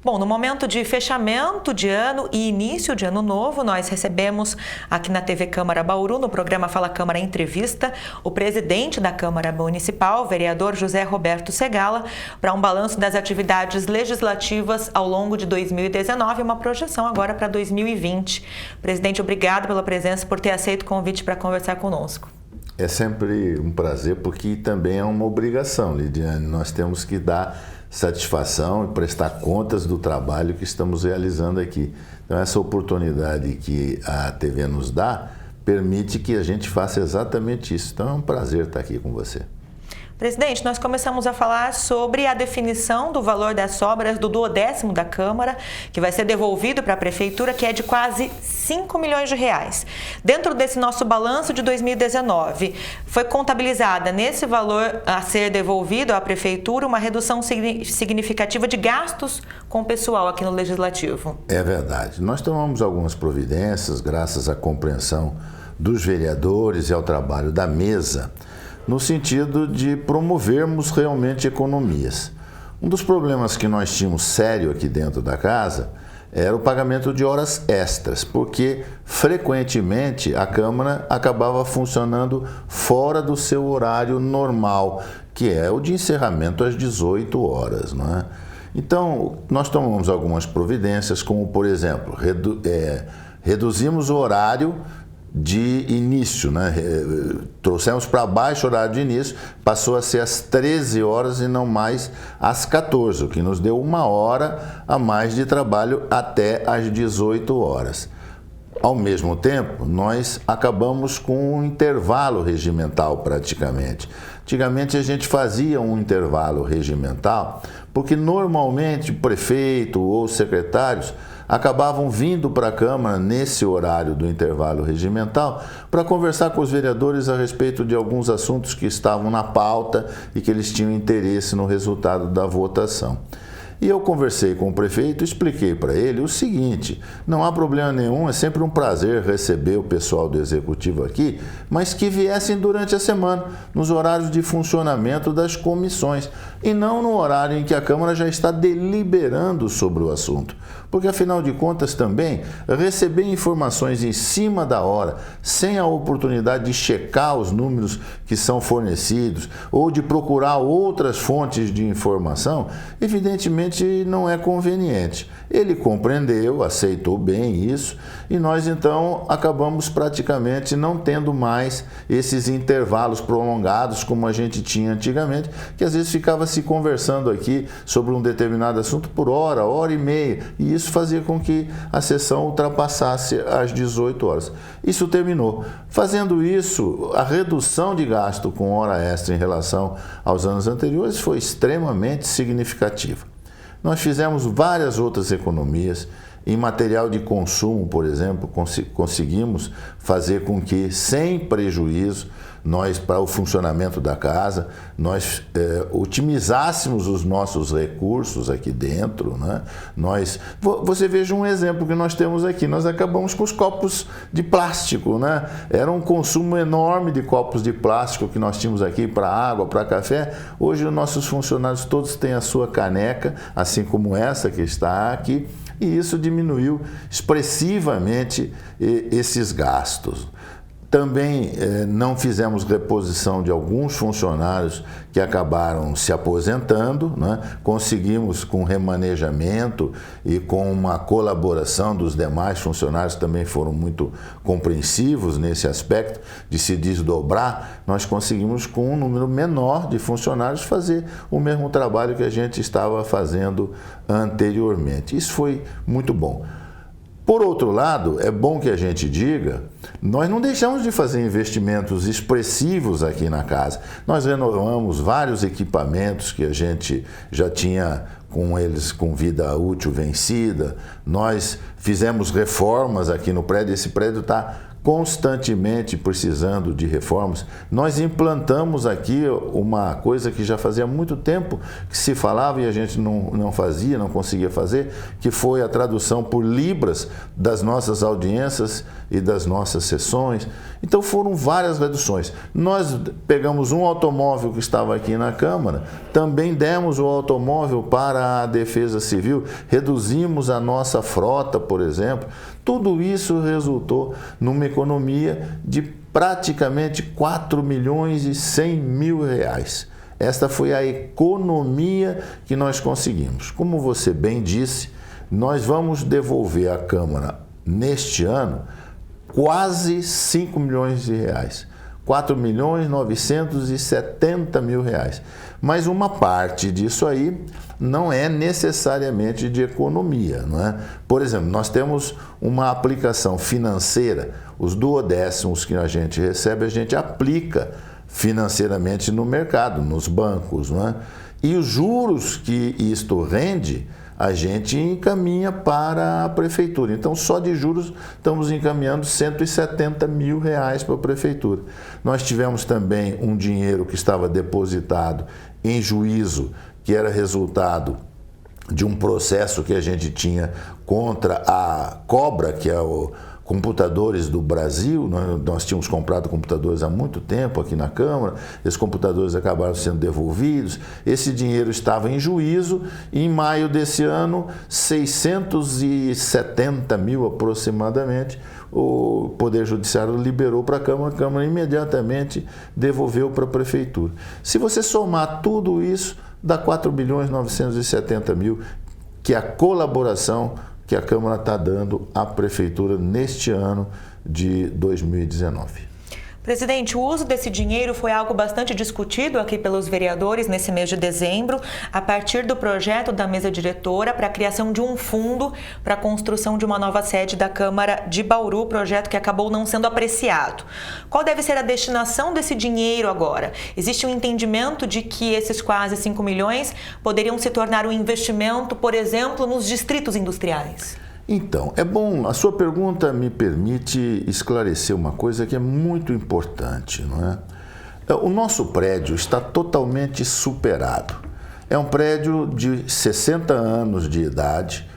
Bom, no momento de fechamento de ano e início de ano novo, nós recebemos aqui na TV Câmara Bauru, no programa Fala Câmara Entrevista, o presidente da Câmara Municipal, o vereador José Roberto Segala, para um balanço das atividades legislativas ao longo de 2019 e uma projeção agora para 2020. Presidente, obrigado pela presença, por ter aceito o convite para conversar conosco. É sempre um prazer, porque também é uma obrigação, Lidiane. Nós temos que dar satisfação e prestar contas do trabalho que estamos realizando aqui. Então, essa oportunidade que a TV nos dá permite que a gente faça exatamente isso. Então, é um prazer estar aqui com você. Presidente, nós começamos a falar sobre a definição do valor das obras do 10º da Câmara, que vai ser devolvido para a Prefeitura, que é de quase 5 milhões de reais. Dentro desse nosso balanço de 2019, foi contabilizada nesse valor a ser devolvido à Prefeitura uma redução significativa de gastos com o pessoal aqui no Legislativo. É verdade. Nós tomamos algumas providências, graças à compreensão dos vereadores e ao trabalho da mesa, no sentido de promovermos realmente economias. Um dos problemas que nós tínhamos sério aqui dentro da casa era o pagamento de horas extras, porque frequentemente a Câmara acabava funcionando fora do seu horário normal, que é o de encerramento às 18 horas, não é? Então, nós tomamos algumas providências, como, por exemplo, reduzimos o horário de início, né? Trouxemos para baixo o horário de início, passou a ser às 13 horas e não mais às 14, o que nos deu 1 hora a mais de trabalho até às 18 horas. Ao mesmo tempo, nós acabamos com um intervalo regimental praticamente. Antigamente a gente fazia um intervalo regimental porque normalmente o prefeito ou secretários acabavam vindo para a Câmara nesse horário do intervalo regimental para conversar com os vereadores a respeito de alguns assuntos que estavam na pauta e que eles tinham interesse no resultado da votação. E eu conversei com o prefeito e expliquei para ele o seguinte: não há problema nenhum, é sempre um prazer receber o pessoal do Executivo aqui, mas que viessem durante a semana, nos horários de funcionamento das comissões, e não no horário em que a Câmara já está deliberando sobre o assunto. Porque, afinal de contas, também, receber informações em cima da hora, sem a oportunidade de checar os números que são fornecidos ou de procurar outras fontes de informação, evidentemente não é conveniente. Ele compreendeu, aceitou bem isso, e nós, então, acabamos praticamente não tendo mais esses intervalos prolongados como a gente tinha antigamente, que às vezes ficava se conversando aqui sobre um determinado assunto por hora, hora e meia, e isso fazia com que a sessão ultrapassasse às 18 horas. Isso terminou. Fazendo isso, a redução de gasto com hora extra em relação aos anos anteriores foi extremamente significativa. Nós fizemos várias outras economias. Em material de consumo, por exemplo, conseguimos fazer com que, sem prejuízo, nós, para o funcionamento da casa, nós otimizássemos os nossos recursos aqui dentro, né? Você veja um exemplo que nós temos aqui, nós acabamos com os copos de plástico, né? Era um consumo enorme de copos de plástico que nós tínhamos aqui para água, para café. Hoje os nossos funcionários todos têm a sua caneca, assim como essa que está aqui, e isso diminuiu expressivamente esses gastos. Também não fizemos reposição de alguns funcionários que acabaram se aposentando, né? Conseguimos, com remanejamento e com uma colaboração dos demais funcionários, também foram muito compreensivos nesse aspecto de se desdobrar, nós conseguimos, com um número menor de funcionários, fazer o mesmo trabalho que a gente estava fazendo anteriormente. Isso foi muito bom. Por outro lado, é bom que a gente diga, nós não deixamos de fazer investimentos expressivos aqui na casa. Nós renovamos vários equipamentos que a gente já tinha com eles com vida útil vencida. Nós fizemos reformas aqui no prédio. Esse prédio está constantemente precisando de reformas. Nós implantamos aqui uma coisa que já fazia muito tempo que se falava e a gente não fazia, não conseguia fazer, que foi a tradução por libras das nossas audiências e das nossas sessões. Então foram várias reduções. Nós pegamos um automóvel que estava aqui na Câmara, também demos o automóvel para a Defesa Civil, reduzimos a nossa frota, por exemplo. Tudo isso resultou numa economia de praticamente 4 milhões e 100 mil reais. Esta foi a economia que nós conseguimos. Como você bem disse, nós vamos devolver à Câmara neste ano quase 5 milhões de reais. 4 milhões 970 mil reais. Mas uma parte disso aí não é necessariamente de economia, não é? Por exemplo, nós temos uma aplicação financeira, os duodécimos que a gente recebe, a gente aplica financeiramente no mercado, nos bancos, não é? E os juros que isto rende, a gente encaminha para a prefeitura. Então, só de juros estamos encaminhando 170 mil reais para a prefeitura. Nós tivemos também um dinheiro que estava depositado em juízo, que era resultado de um processo que a gente tinha contra a Cobra, que é o Computadores do Brasil. Nós tínhamos comprado computadores há muito tempo aqui na Câmara, esses computadores acabaram sendo devolvidos, esse dinheiro estava em juízo e em maio desse ano, 670 mil aproximadamente, o Poder Judiciário liberou para a Câmara imediatamente devolveu para a Prefeitura. Se você somar tudo isso, dá 4 bilhões 970 mil, que é a colaboração que a Câmara está dando à Prefeitura neste ano de 2019. Presidente, o uso desse dinheiro foi algo bastante discutido aqui pelos vereadores nesse mês de dezembro, a partir do projeto da mesa diretora para a criação de um fundo para a construção de uma nova sede da Câmara de Bauru, projeto que acabou não sendo apreciado. Qual deve ser a destinação desse dinheiro agora? Existe um entendimento de que esses quase 5 milhões poderiam se tornar um investimento, por exemplo, nos distritos industriais? Então, é bom, a sua pergunta me permite esclarecer uma coisa que é muito importante, não é? O nosso prédio está totalmente superado. É um prédio de 60 anos de idade,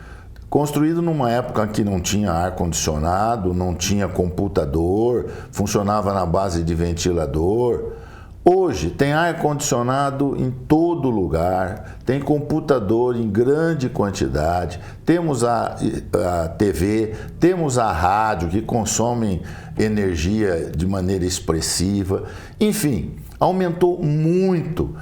construído numa época que não tinha ar-condicionado, não tinha computador, funcionava na base de ventilador. Hoje tem ar-condicionado em todo lugar, tem computador em grande quantidade, temos a TV, temos a rádio que consomem energia de maneira expressiva. Enfim, aumentou muito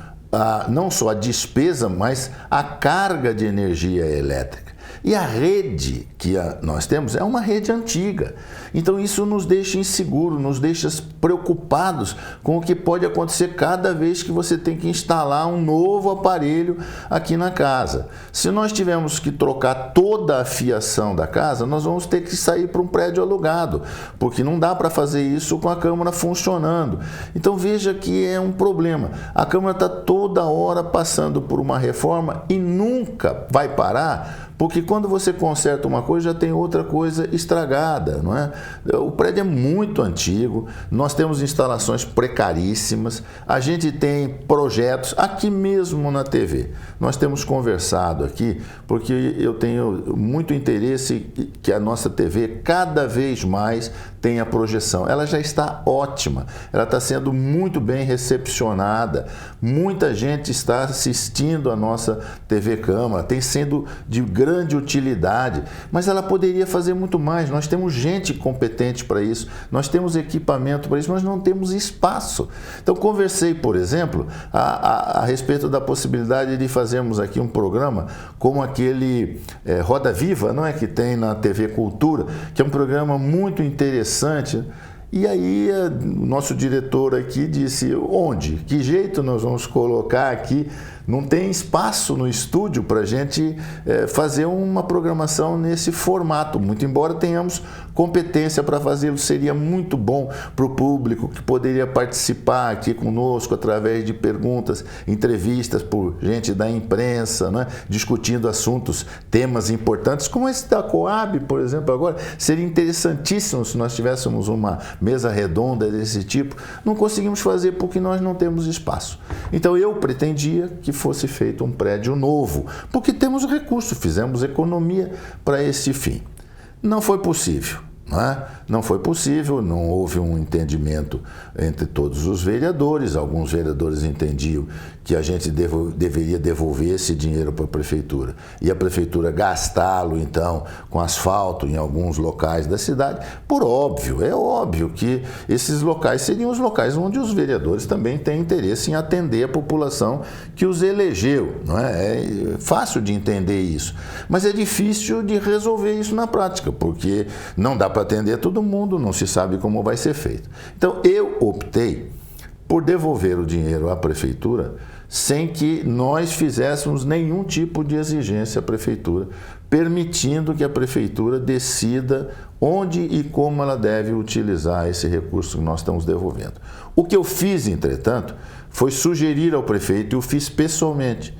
não só a despesa, mas a carga de energia elétrica. E a rede que nós temos é uma rede antiga. Então isso nos deixa inseguro, nos deixa preocupados com o que pode acontecer cada vez que você tem que instalar um novo aparelho aqui na casa. Se nós tivermos que trocar toda a fiação da casa, nós vamos ter que sair para um prédio alugado, porque não dá para fazer isso com a Câmara funcionando. Então veja que é um problema. A Câmara está toda hora passando por uma reforma e nunca vai parar, porque quando você conserta uma coisa, já tem outra coisa estragada, não é? O prédio é muito antigo, nós temos instalações precaríssimas, a gente tem projetos aqui mesmo na TV. Nós temos conversado aqui, porque eu tenho muito interesse que a nossa TV cada vez mais tenha projeção. Ela já está ótima, ela está sendo muito bem recepcionada, muita gente está assistindo a nossa TV Câmara, tem sido de grande utilidade, mas ela poderia fazer muito mais. Nós temos gente competente para isso, nós temos equipamento para isso, mas não temos espaço. Então conversei, por exemplo, a respeito da possibilidade de fazermos aqui um programa como aquele Roda Viva, não é, que tem na TV Cultura, que é um programa muito interessante. E aí o nosso diretor aqui disse: onde? Que jeito nós vamos colocar aqui não tem espaço no estúdio para a gente fazer uma programação nesse formato. Muito embora tenhamos competência para fazê-lo, seria muito bom para o público que poderia participar aqui conosco através de perguntas, entrevistas por gente da imprensa, né? Discutindo assuntos, temas importantes, como esse da Coab, por exemplo, agora. Seria interessantíssimo se nós tivéssemos uma mesa redonda desse tipo. Não conseguimos fazer porque nós não temos espaço. Então eu pretendia que fosse feito um prédio novo, porque temos recurso, fizemos economia para esse fim. Não foi possível. Não foi possível, não houve um entendimento entre todos os vereadores. Alguns vereadores entendiam que a gente deveria devolver esse dinheiro para a prefeitura e a prefeitura gastá-lo, então, com asfalto em alguns locais da cidade. Por óbvio, é óbvio que esses locais seriam os locais onde os vereadores também têm interesse em atender a população que os elegeu. Não é? É fácil de entender isso, mas é difícil de resolver isso na prática, porque não dá para atender todo mundo, não se sabe como vai ser feito. Então, eu optei por devolver o dinheiro à prefeitura sem que nós fizéssemos nenhum tipo de exigência à prefeitura, permitindo que a prefeitura decida onde e como ela deve utilizar esse recurso que nós estamos devolvendo. O que eu fiz, entretanto, foi sugerir ao prefeito, e o fiz pessoalmente,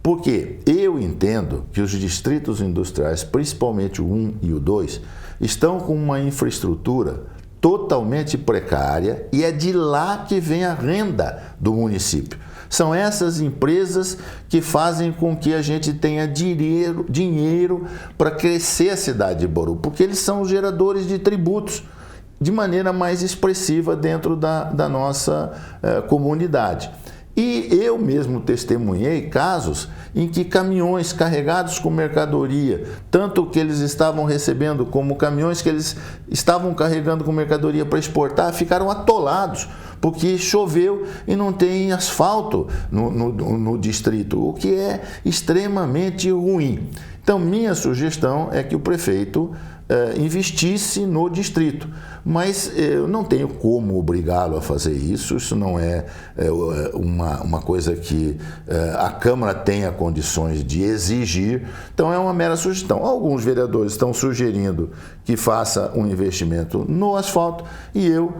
porque eu entendo que os distritos industriais, principalmente o 1 e o 2, estão com uma infraestrutura totalmente precária e é de lá que vem a renda do município. São essas empresas que fazem com que a gente tenha dinheiro para crescer a cidade de Bauru, porque eles são os geradores de tributos de maneira mais expressiva dentro da nossa comunidade. E eu mesmo testemunhei casos em que caminhões carregados com mercadoria, tanto que eles estavam recebendo como caminhões que eles estavam carregando com mercadoria para exportar, ficaram atolados, porque choveu e não tem asfalto no distrito, o que é extremamente ruim. Então, minha sugestão é que o prefeito investisse no distrito, mas eu não tenho como obrigá-lo a fazer isso. Isso não é uma coisa que a Câmara tenha condições de exigir, então é uma mera sugestão. Alguns vereadores estão sugerindo que faça um investimento no asfalto e eu,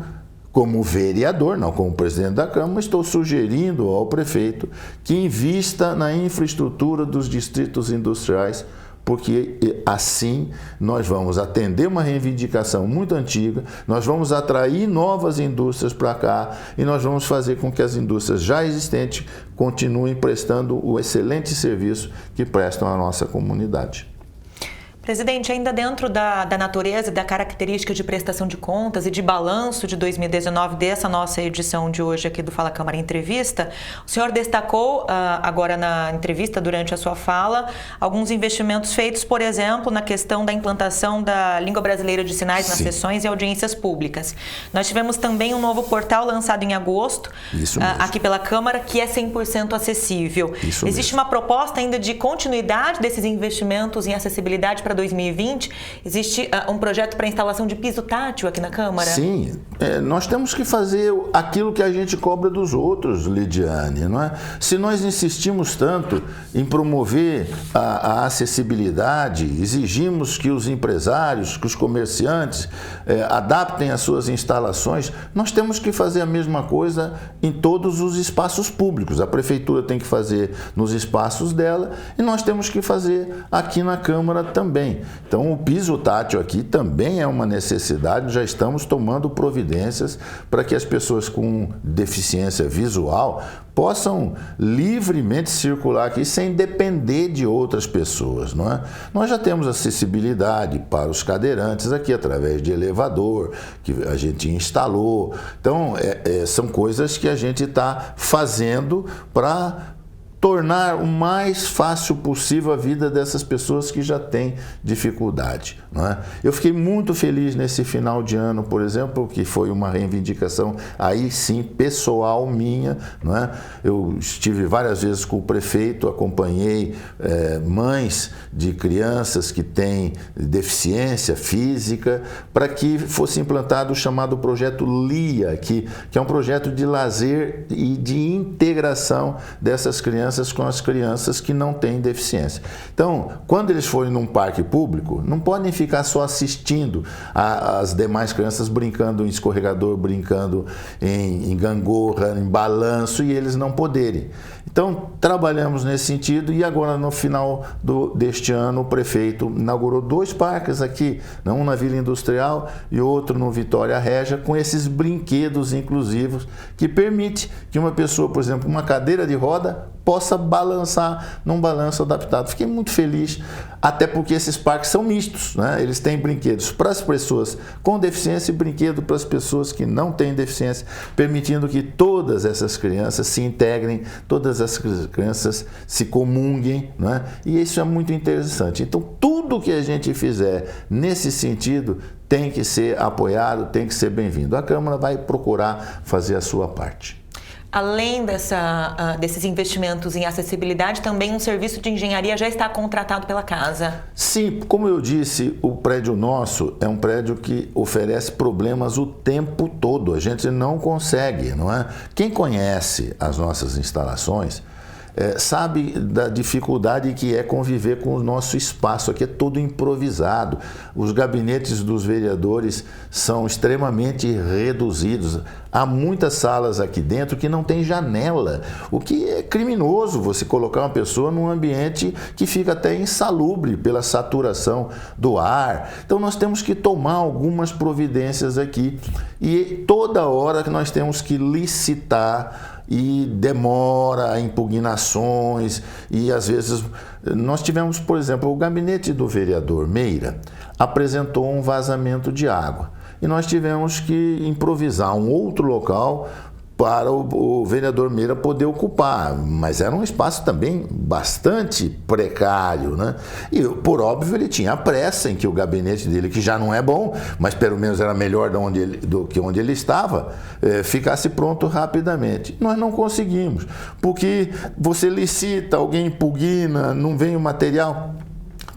como vereador, não como presidente da Câmara, estou sugerindo ao prefeito que invista na infraestrutura dos distritos industriais, porque assim nós vamos atender uma reivindicação muito antiga, nós vamos atrair novas indústrias para cá e nós vamos fazer com que as indústrias já existentes continuem prestando o excelente serviço que prestam à nossa comunidade. Presidente, ainda dentro da natureza e da característica de prestação de contas e de balanço de 2019 dessa nossa edição de hoje aqui do Fala Câmara Entrevista, o senhor destacou agora na entrevista, durante a sua fala, alguns investimentos feitos, por exemplo, na questão da implantação da língua brasileira de sinais nas sessões e audiências públicas. Nós tivemos também um novo portal lançado em agosto, aqui pela Câmara, que é 100% acessível. Existe uma proposta ainda de continuidade desses investimentos em acessibilidade para 2020, existe um projeto para instalação de piso tátil aqui na Câmara? Sim, nós temos que fazer aquilo que a gente cobra dos outros, Lidiane, não é? Se nós insistimos tanto em promover a acessibilidade, exigimos que os empresários, que os comerciantes adaptem as suas instalações, nós temos que fazer a mesma coisa em todos os espaços públicos. A Prefeitura tem que fazer nos espaços dela e nós temos que fazer aqui na Câmara também. Então, o piso tátil aqui também é uma necessidade. Já estamos tomando providências para que as pessoas com deficiência visual possam livremente circular aqui sem depender de outras pessoas, não é? Nós já temos acessibilidade para os cadeirantes aqui através de elevador que a gente instalou. Então, são coisas que a gente está fazendo para tornar o mais fácil possível a vida dessas pessoas que já têm dificuldade. não é? Eu fiquei muito feliz nesse final de ano, por exemplo, que foi uma reivindicação aí sim pessoal minha, não é? Eu estive várias vezes com o prefeito, acompanhei mães de crianças que têm deficiência física para que fosse implantado o chamado projeto LIA, que é um projeto de lazer e de integração dessas crianças com as crianças que não têm deficiência. Então, quando eles forem num parque público, não podem ficar só assistindo as demais crianças brincando em escorregador, brincando em gangorra, em balanço, e eles não poderem. Então, trabalhamos nesse sentido e agora, no final deste ano, o prefeito inaugurou 2 parques aqui, um na Vila Industrial e outro no Vitória Régia, com esses brinquedos inclusivos que permite que uma pessoa, por exemplo, uma cadeira de roda, possa balançar num balanço adaptado. Fiquei muito feliz, até porque esses parques são mistos, né? Eles têm brinquedos para as pessoas com deficiência e brinquedo para as pessoas que não têm deficiência, permitindo que todas essas crianças se integrem, todas as crianças se comunguem, né? E isso é muito interessante. Então, tudo que a gente fizer nesse sentido tem que ser apoiado, tem que ser bem-vindo. A Câmara vai procurar fazer a sua parte. Além desses investimentos em acessibilidade, também um serviço de engenharia já está contratado pela casa. Sim, como eu disse, o prédio nosso é um prédio que oferece problemas o tempo todo. A gente não consegue, não é? Quem conhece as nossas instalações sabe da dificuldade que é conviver com o nosso espaço. Aqui é todo improvisado. Os gabinetes dos vereadores são extremamente reduzidos. Há muitas salas aqui dentro que não tem janela, o que é criminoso você colocar uma pessoa num ambiente que fica até insalubre pela saturação do ar. Então nós temos que tomar algumas providências aqui e toda hora que nós temos que licitar e demora impugnações e às vezes nós tivemos, por exemplo, o gabinete do vereador Meira apresentou um vazamento de água e nós tivemos que improvisar um outro local para o vereador Meira poder ocupar, mas era um espaço também bastante precário, né? E, por óbvio, ele tinha pressa em que o gabinete dele, que já não é bom, mas pelo menos era melhor do que onde ele estava, ficasse pronto rapidamente. Nós não conseguimos, porque você licita, alguém impugna, não vem o material.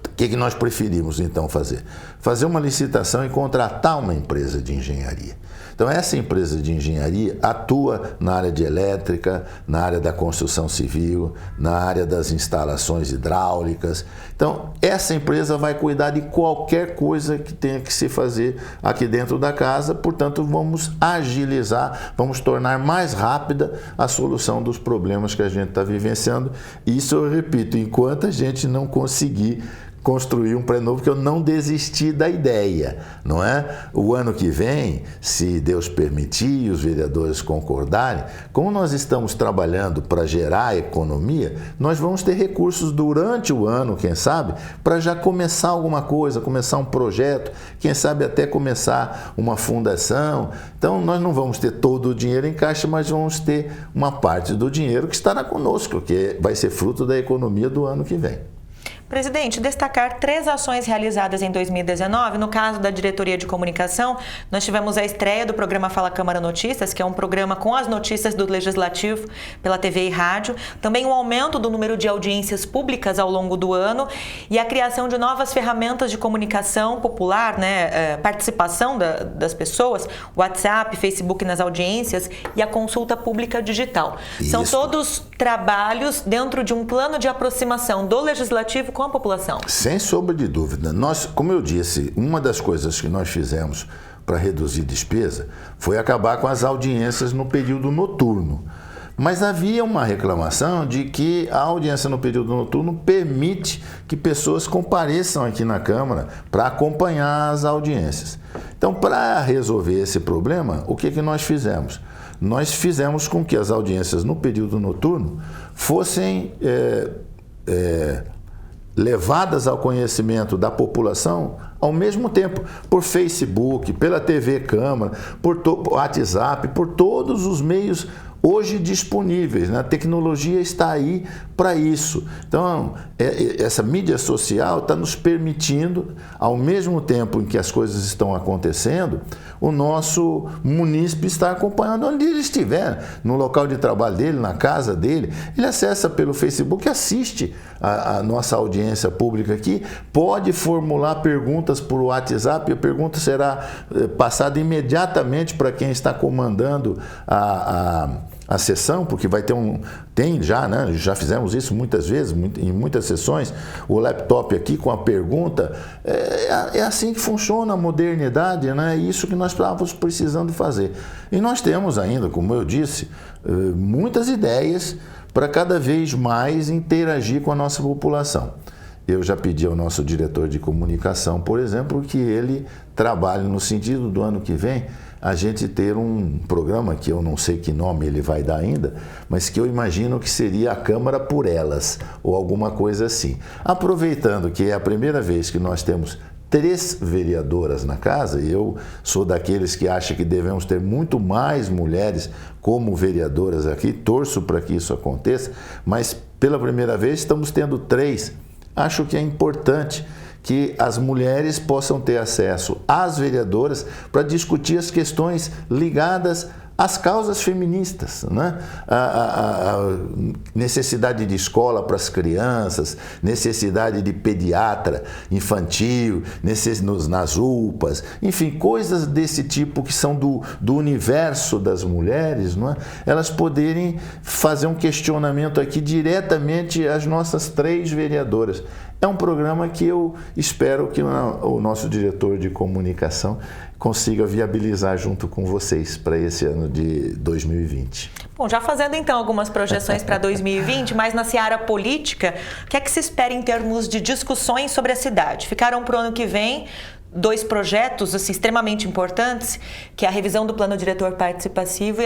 O que nós preferimos, então, fazer? Fazer uma licitação e contratar uma empresa de engenharia. Então, essa empresa de engenharia atua na área de elétrica, na área da construção civil, na área das instalações hidráulicas. Então, essa empresa vai cuidar de qualquer coisa que tenha que se fazer aqui dentro da casa. Portanto, vamos agilizar, vamos tornar mais rápida a solução dos problemas que a gente está vivenciando. Isso, eu repito, enquanto a gente não conseguir construir um prédio novo, que eu não desisti da ideia, não é? O ano que vem, se Deus permitir e os vereadores concordarem, como nós estamos trabalhando para gerar economia, nós vamos ter recursos durante o ano, quem sabe, para já começar alguma coisa, começar um projeto, quem sabe até começar uma fundação. Então, nós não vamos ter todo o dinheiro em caixa, mas vamos ter uma parte do dinheiro que estará conosco, que vai ser fruto da economia do ano que vem. Presidente, destacar 3 ações realizadas em 2019. No caso da Diretoria de Comunicação, nós tivemos a estreia do programa Fala Câmara Notícias, que é um programa com as notícias do Legislativo pela TV e rádio. Também um aumento do número de audiências públicas ao longo do ano e a criação de novas ferramentas de comunicação popular, participação das pessoas, WhatsApp, Facebook nas audiências e a consulta pública digital. Isso. São todos trabalhos dentro de um plano de aproximação do Legislativo com a população. Sem sombra de dúvida. Nós, como eu disse, uma das coisas que nós fizemos para reduzir despesa foi acabar com as audiências no período noturno. Mas havia uma reclamação de que a audiência no período noturno permite que pessoas compareçam aqui na Câmara para acompanhar as audiências. Então, para resolver esse problema, o que nós fizemos? Nós fizemos com que as audiências no período noturno fossem levadas ao conhecimento da população ao mesmo tempo, por Facebook, pela TV Câmara, por WhatsApp, por todos os meios hoje disponíveis, né? A tecnologia está aí para isso. Então, essa mídia social está nos permitindo, ao mesmo tempo em que as coisas estão acontecendo, o nosso munícipe está acompanhando onde ele estiver, no local de trabalho dele, na casa dele. Ele acessa pelo Facebook, assiste a nossa audiência pública aqui, pode formular perguntas por WhatsApp, a pergunta será passada imediatamente para quem está comandando a sessão, porque vai ter tem já, né? Já fizemos isso muitas vezes, em muitas sessões, o laptop aqui com a pergunta. É assim que funciona a modernidade, né? É isso que nós estávamos precisando fazer. E nós temos ainda, como eu disse, muitas ideias para cada vez mais interagir com a nossa população. Eu já pedi ao nosso diretor de comunicação, por exemplo, que ele trabalhe no sentido do ano que vem a gente ter um programa que eu não sei que nome ele vai dar ainda, mas que eu imagino que seria a Câmara por Elas, ou alguma coisa assim. Aproveitando que é a primeira vez que nós temos 3 vereadoras na casa, e eu sou daqueles que acham que devemos ter muito mais mulheres como vereadoras aqui, torço para que isso aconteça, mas pela primeira vez estamos tendo 3. Acho que é importante que as mulheres possam ter acesso às vereadoras para discutir as questões ligadas às causas feministas, né? A necessidade de escola para as crianças, necessidade de pediatra infantil, nas UPAs, enfim, coisas desse tipo que são do universo das mulheres, não é? Elas poderem fazer um questionamento aqui diretamente às nossas 3 vereadoras. É um programa que eu espero que o nosso diretor de comunicação consiga viabilizar junto com vocês para esse ano de 2020. Bom, já fazendo então algumas projeções para 2020, mas na seara política, o que é que se espera em termos de discussões sobre a cidade? Ficaram para o ano que vem 2 projetos assim, extremamente importantes, que é a revisão do plano diretor participativo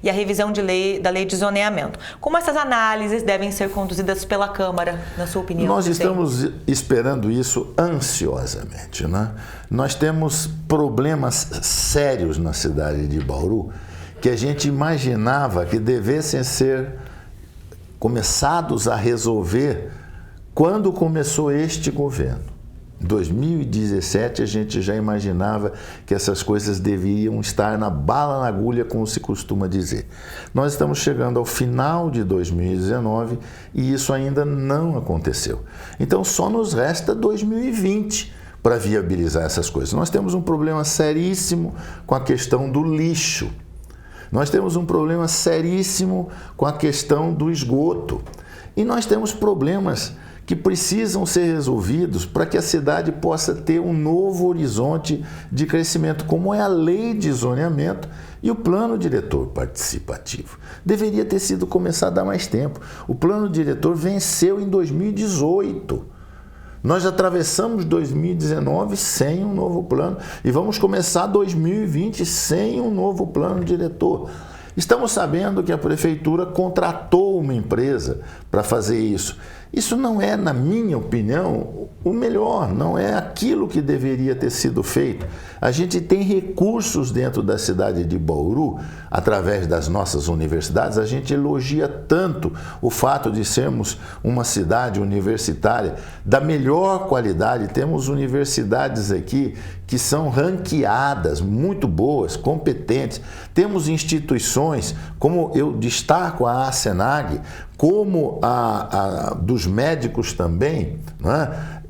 e a revisão da lei de zoneamento. Como essas análises devem ser conduzidas pela Câmara, na sua opinião? Nós estamos esperando isso ansiosamente, né? Nós temos problemas sérios na cidade de Bauru que a gente imaginava que devessem ser começados a resolver quando começou este governo. Em 2017, a gente já imaginava que essas coisas deveriam estar na bala na agulha, como se costuma dizer. Nós estamos chegando ao final de 2019 e isso ainda não aconteceu. Então, só nos resta 2020 para viabilizar essas coisas. Nós temos um problema seríssimo com a questão do lixo. Nós temos um problema seríssimo com a questão do esgoto. E nós temos problemas que precisam ser resolvidos para que a cidade possa ter um novo horizonte de crescimento, como é a lei de zoneamento e o plano diretor participativo. Deveria ter sido começado há mais tempo. O plano diretor venceu em 2018. Nós atravessamos 2019 sem um novo plano e vamos começar 2020 sem um novo plano diretor. Estamos sabendo que a prefeitura contratou uma empresa para fazer isso. Isso não é, na minha opinião, o melhor, não é aquilo que deveria ter sido feito. A gente tem recursos dentro da cidade de Bauru, através das nossas universidades. A gente elogia tanto o fato de sermos uma cidade universitária da melhor qualidade. Temos universidades aqui que são ranqueadas, muito boas, competentes. Temos instituições, como eu destaco a ASENAG, como a dos médicos também, né?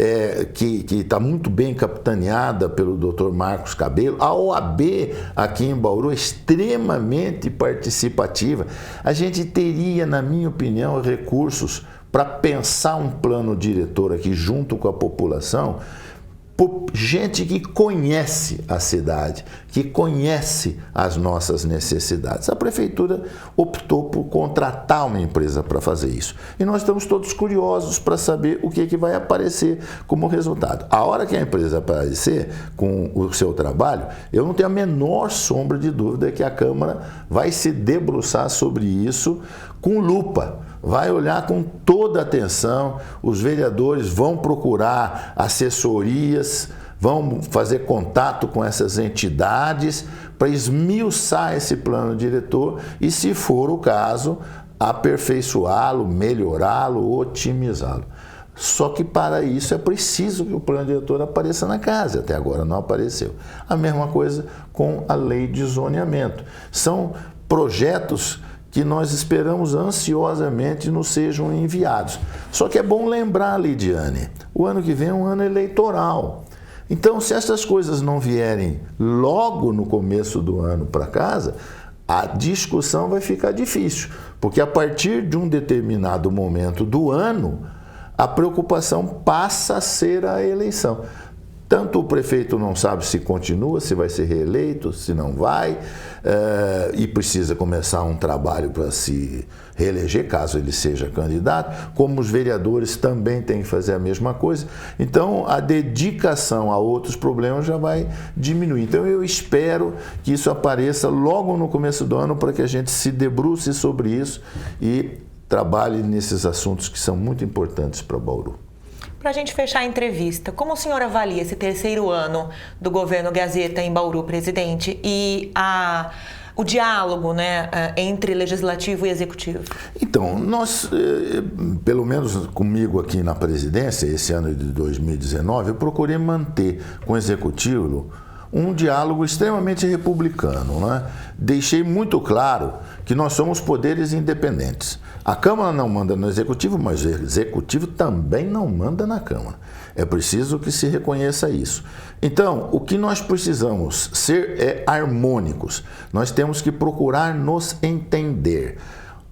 Que está muito bem capitaneada pelo Dr. Marcos Cabelo. A OAB aqui em Bauru é extremamente participativa. A gente teria, na minha opinião, recursos para pensar um plano diretor aqui junto com a população, por gente que conhece a cidade, que conhece as nossas necessidades. A prefeitura optou por contratar uma empresa para fazer isso. E nós estamos todos curiosos para saber o que vai aparecer como resultado. A hora que a empresa aparecer com o seu trabalho, eu não tenho a menor sombra de dúvida que a Câmara vai se debruçar sobre isso com lupa. Vai olhar com toda atenção, os vereadores vão procurar assessorias, vão fazer contato com essas entidades para esmiuçar esse plano diretor e, se for o caso, aperfeiçoá-lo, melhorá-lo, otimizá-lo. Só que para isso é preciso que o plano diretor apareça na casa. Até agora não apareceu. A mesma coisa com a lei de zoneamento. São projetos que nós esperamos ansiosamente nos sejam enviados. Só que é bom lembrar, Lidiane, o ano que vem é um ano eleitoral. Então, se essas coisas não vierem logo no começo do ano para casa, a discussão vai ficar difícil, porque a partir de um determinado momento do ano, a preocupação passa a ser a eleição. Tanto o prefeito não sabe se continua, se vai ser reeleito, se não vai, e precisa começar um trabalho para se reeleger, caso ele seja candidato, como os vereadores também têm que fazer a mesma coisa. Então, a dedicação a outros problemas já vai diminuir. Então, eu espero que isso apareça logo no começo do ano para que a gente se debruce sobre isso e trabalhe nesses assuntos que são muito importantes para Bauru. Para a gente fechar a entrevista, como o senhor avalia esse terceiro ano do governo Gazeta em Bauru, presidente, e o diálogo, né, entre legislativo e executivo? Então, nós, pelo menos comigo aqui na presidência, esse ano de 2019, eu procurei manter com o executivo um diálogo extremamente republicano, né? Deixei muito claro que nós somos poderes independentes. A Câmara não manda no Executivo, mas o Executivo também não manda na Câmara. É preciso que se reconheça isso. Então, o que nós precisamos ser é harmônicos. Nós temos que procurar nos entender.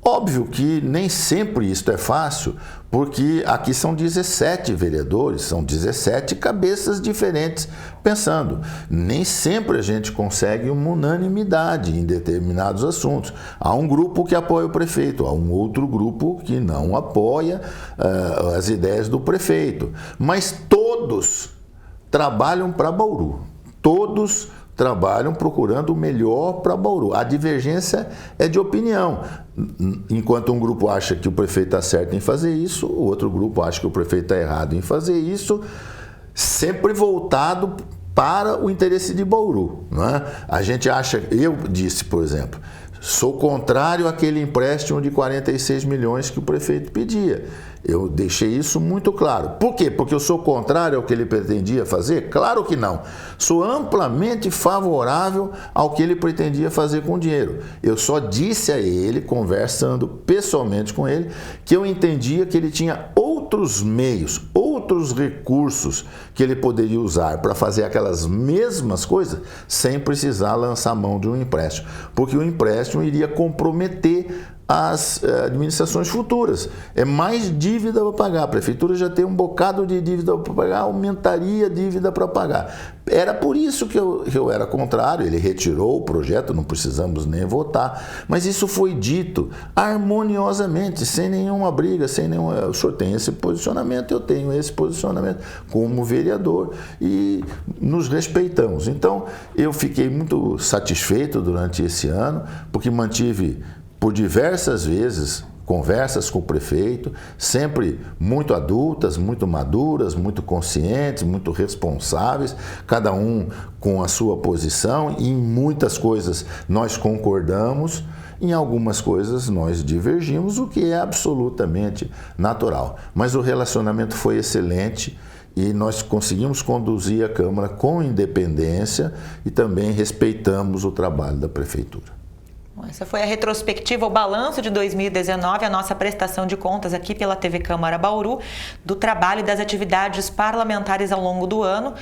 Óbvio que nem sempre isso é fácil, porque aqui são 17 vereadores, são 17 cabeças diferentes pensando. Nem sempre a gente consegue uma unanimidade em determinados assuntos. Há um grupo que apoia o prefeito, há um outro grupo que não apoia as ideias do prefeito. Mas todos trabalham para Bauru. Todos trabalham procurando o melhor para Bauru. A divergência é de opinião. Enquanto um grupo acha que o prefeito está certo em fazer isso, o outro grupo acha que o prefeito está errado em fazer isso, sempre voltado para o interesse de Bauru, não é? A gente acha, eu disse, por exemplo, sou contrário àquele empréstimo de 46 milhões que o prefeito pedia. Eu deixei isso muito claro. Por quê? Porque eu sou contrário ao que ele pretendia fazer? Claro que não. Sou amplamente favorável ao que ele pretendia fazer com o dinheiro. Eu só disse a ele, conversando pessoalmente com ele, que eu entendia que ele tinha outros meios, outros recursos que ele poderia usar para fazer aquelas mesmas coisas sem precisar lançar mão de um empréstimo. Porque o empréstimo iria comprometer as administrações futuras. É mais dívida para pagar. A prefeitura já tem um bocado de dívida para pagar, aumentaria a dívida para pagar. Era por isso que eu era contrário. Ele retirou o projeto, não precisamos nem votar. Mas isso foi dito harmoniosamente, sem nenhuma briga, sem nenhum. O senhor tem esse posicionamento, eu tenho esse posicionamento como vereador e nos respeitamos. Então, eu fiquei muito satisfeito durante esse ano, porque mantive por diversas vezes conversas com o prefeito, sempre muito adultas, muito maduras, muito conscientes, muito responsáveis, cada um com a sua posição, e em muitas coisas nós concordamos, em algumas coisas nós divergimos, o que é absolutamente natural. Mas o relacionamento foi excelente e nós conseguimos conduzir a Câmara com independência e também respeitamos o trabalho da prefeitura. Essa foi a retrospectiva, o balanço de 2019, a nossa prestação de contas aqui pela TV Câmara Bauru, do trabalho e das atividades parlamentares ao longo do ano,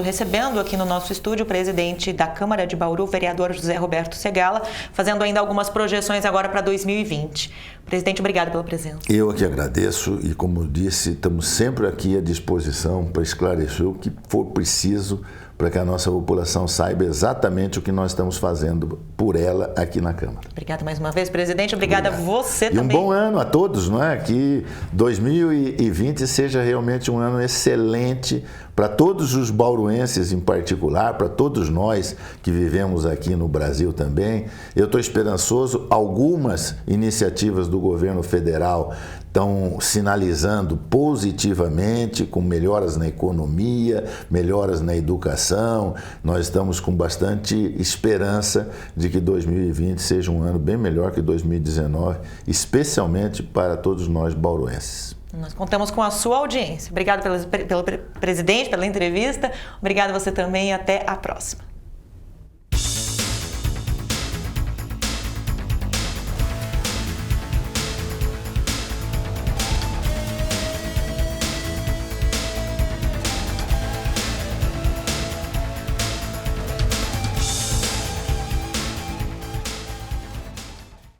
recebendo aqui no nosso estúdio o presidente da Câmara de Bauru, o vereador José Roberto Segala, fazendo ainda algumas projeções agora para 2020. Presidente, obrigado pela presença. Eu aqui agradeço e, como disse, estamos sempre aqui à disposição para esclarecer o que for preciso para que a nossa população saiba exatamente o que nós estamos fazendo por ela aqui na Câmara. Obrigada mais uma vez, presidente. Obrigada a você também. E um bom ano a todos, não é? Que 2020 seja realmente um ano excelente para para todos os bauruenses em particular, para todos nós que vivemos aqui no Brasil também. Eu estou esperançoso. Algumas iniciativas do governo federal estão sinalizando positivamente, com melhoras na economia, melhoras na educação. Nós estamos com bastante esperança de que 2020 seja um ano bem melhor que 2019, especialmente para todos nós bauruenses. Nós contamos com a sua audiência. Obrigado pelo presidente, pela entrevista. Obrigado você também e até a próxima.